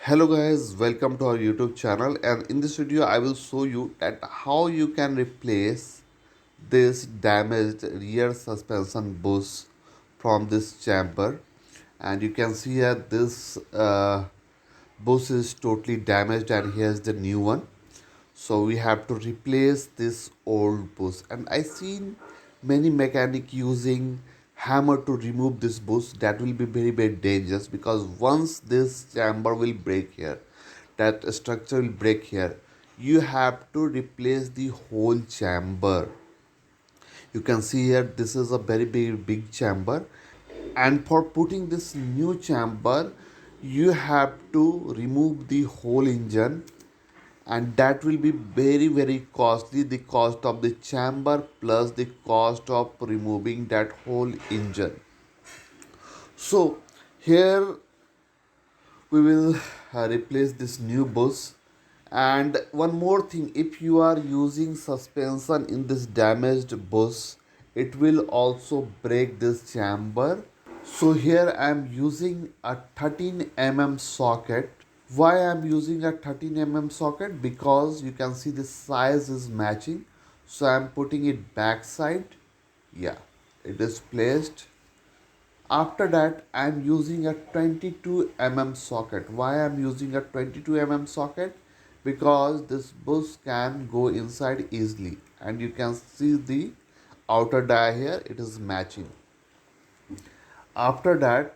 Hello guys, welcome to our YouTube channel, and in this video I will show you that how you can replace this damaged rear suspension bush from this chamber. And you can see here this bush is totally damaged and here's the new one. So we have to replace this old bush, and I seen many mechanic using hammer to remove this bush. That will be very dangerous, because once this chamber will break here, that structure will break here, you have to replace the whole chamber. You can see here this is a very big chamber, and for putting this new chamber you have to remove the whole engine, and that will be very costly. The cost of the chamber plus the cost of removing that whole engine. So here we will replace this new bus. And one more thing, if you are using suspension in this damaged bus, it will also break this chamber. So here I am using a 13 mm socket. Why I am using a 13 mm socket? Because you can see the size is matching. So I am putting it backside. Yeah, it is placed. After that I am using a 22 mm socket. Why I am using a 22 mm socket? Because this bush can go inside easily, and you can see the outer die here, it is matching. After that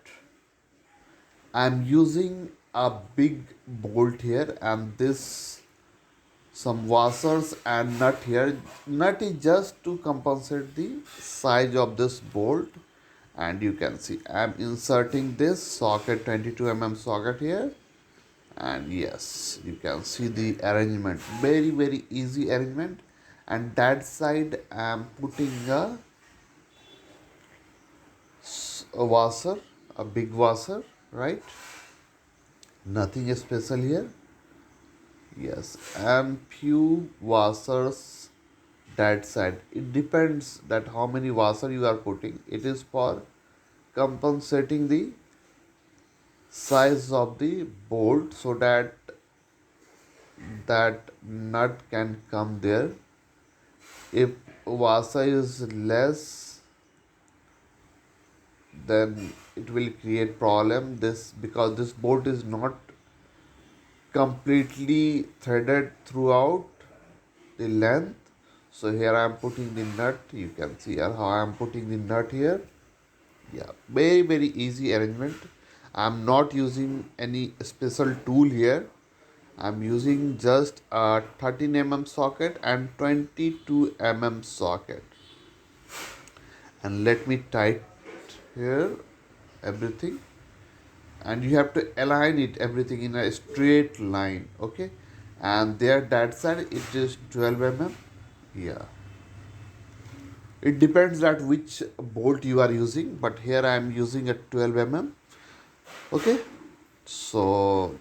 I am using a big bolt here, and this some washers and nut here. Nut is just to compensate the size of this bolt. And you can see I am inserting this socket, 22 mm socket here. And yes, you can see the arrangement, very easy arrangement. And that side I am putting a washer, a big washer, right? Nothing special here. Yes, and few washers that side. It depends that how many washer you are putting. It is for compensating the size of the bolt, so that that nut can come there. If washer is less, then it will create problem. This because this bolt is not completely threaded throughout the length. So here I am putting the nut. You can see here how I am putting the nut here. Yeah, very easy arrangement. I am not using any special tool here. I am using just a 13 mm socket and 22 mm socket. And let me tight here everything, and you have to align it everything in a straight line. Okay, and there that side it is 12 mm. Yeah, it depends that which bolt you are using, but here I am using a 12 mm. Okay, so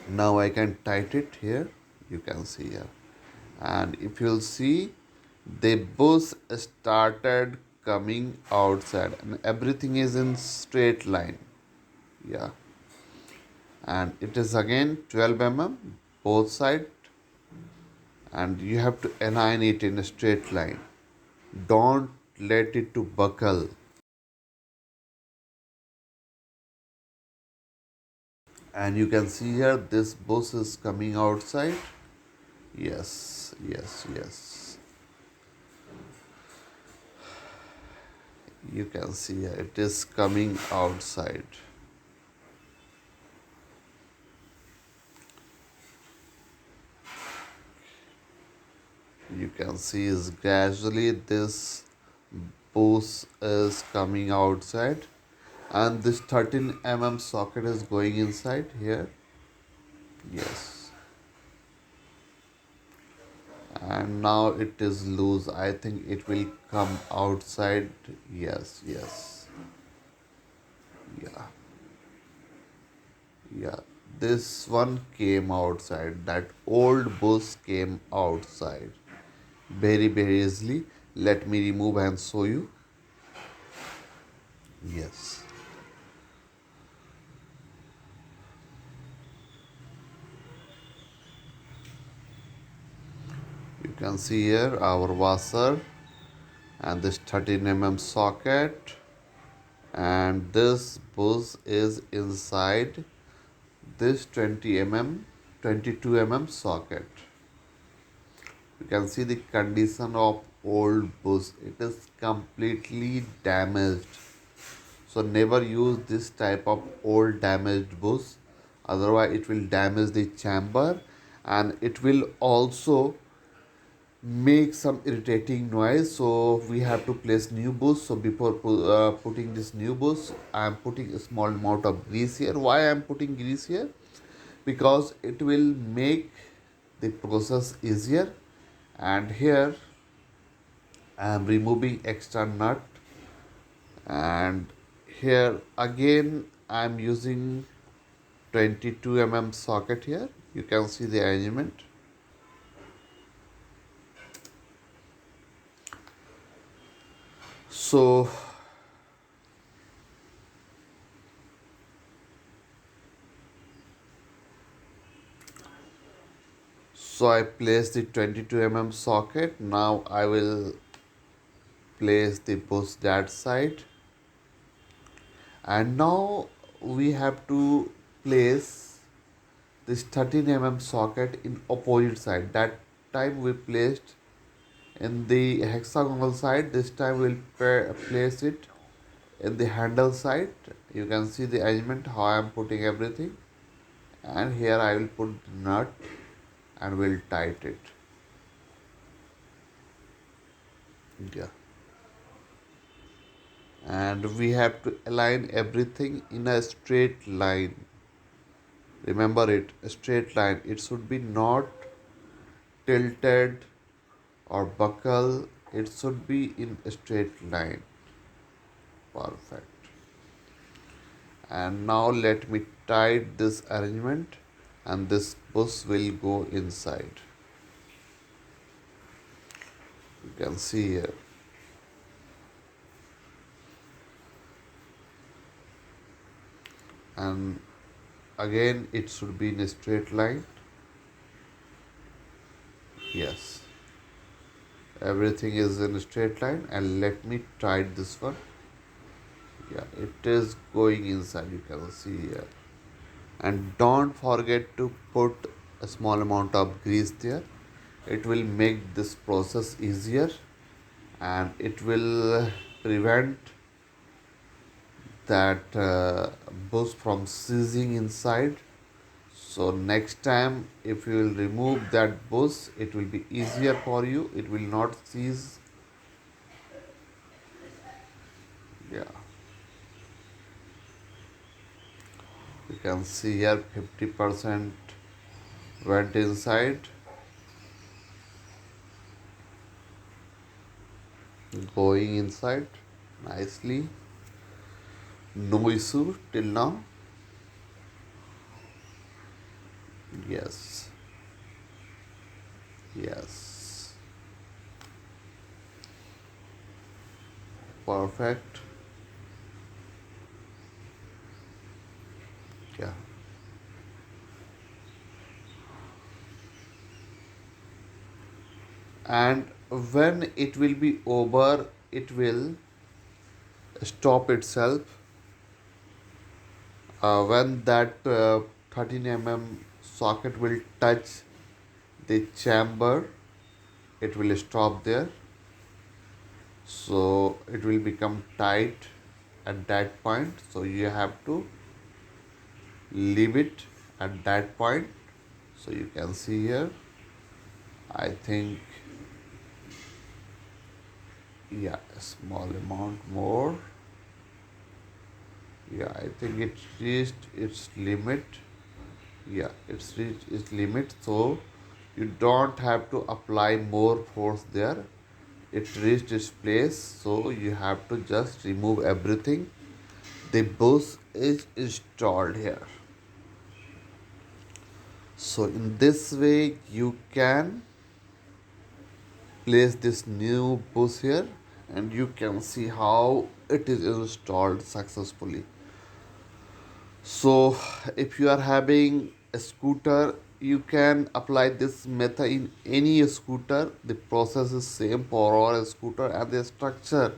now I can tight it here. You can see here, and if you'll see, the bush started coming outside and everything is in straight line. Yeah, and it is again 12 mm both side, and you have to align it in a straight line. Don't let it to buckle. And you can see here this bush is coming outside. Yes, you can see here it is coming outside. You can see is gradually this bush is coming outside, and this 13 mm socket is going inside here. Yes, and now it is loose. I think it will come outside. Yes, yeah, yeah, this one came outside. That old bush came outside very easily. Let me remove and show you. Yes, can see here our washer and this 13 mm socket, and this bus is inside this 20 mm 22 mm socket. You can see the condition of old bus, it is completely damaged. So never use this type of old damaged bus, otherwise it will damage the chamber and it will also make some irritating noise. So we have to place new bus. So before putting this new bus, I am putting a small amount of grease here. Why I am putting grease here? Because it will make the process easier. And here I am removing extra nut, and here again I am using 22 mm socket here. You can see the arrangement. So I place the 22 mm socket. Now I will place the bus that side, and now we have to place this 13 mm socket in opposite side. That time we placed in the hexagonal side, this time we'll place it in the handle side. You can see the arrangement how I am putting everything, and here I will put the nut and we'll tight it. Yeah, and we have to align everything in a straight line. Remember it, a straight line. It should be not tilted or buckle, it should be in a straight line. Perfect. And now let me tight this arrangement, and this bus will go inside. You can see here. And again it should be in a straight line. Yes, everything is in a straight line, and let me tight this one. Yeah, it is going inside, you can see here. And don't forget to put a small amount of grease there. It will make this process easier, and it will prevent that bus from seizing inside. So next time if you will remove that bus, it will be easier for you, it will not seize. Yeah, you can see here 50% went inside, going inside nicely, no issue till now. Yes, yes, perfect. Yeah, and when it will be over, it will stop itself. When that 13 mm socket will touch the chamber, it will stop there. So it will become tight at that point, so you have to leave it at that point. So you can see here, I think, yeah, a small amount more. Yeah, I think it reached its limit. Yeah, it's reached its limit, so you don't have to apply more force there. It reached its place, so you have to just remove everything. The bus is installed here. So in this way you can place this new bus here, and you can see how it is installed successfully. So if you are having a scooter you can apply this method in any scooter. The process is same for all scooter, and the structure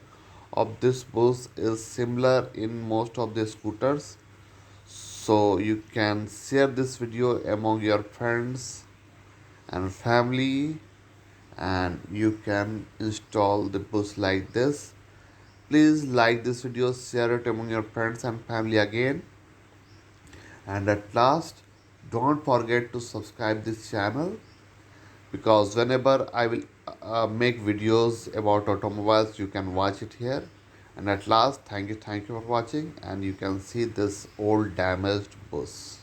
of this bus is similar in most of the scooters. So you can share this video among your friends and family, and you can install the bus like this. Please like this video, share it among your friends and family again. And at last, don't forget to subscribe this channel, because whenever I will make videos about automobiles, you can watch it here. And at last, thank you for watching, and you can see this old damaged bus.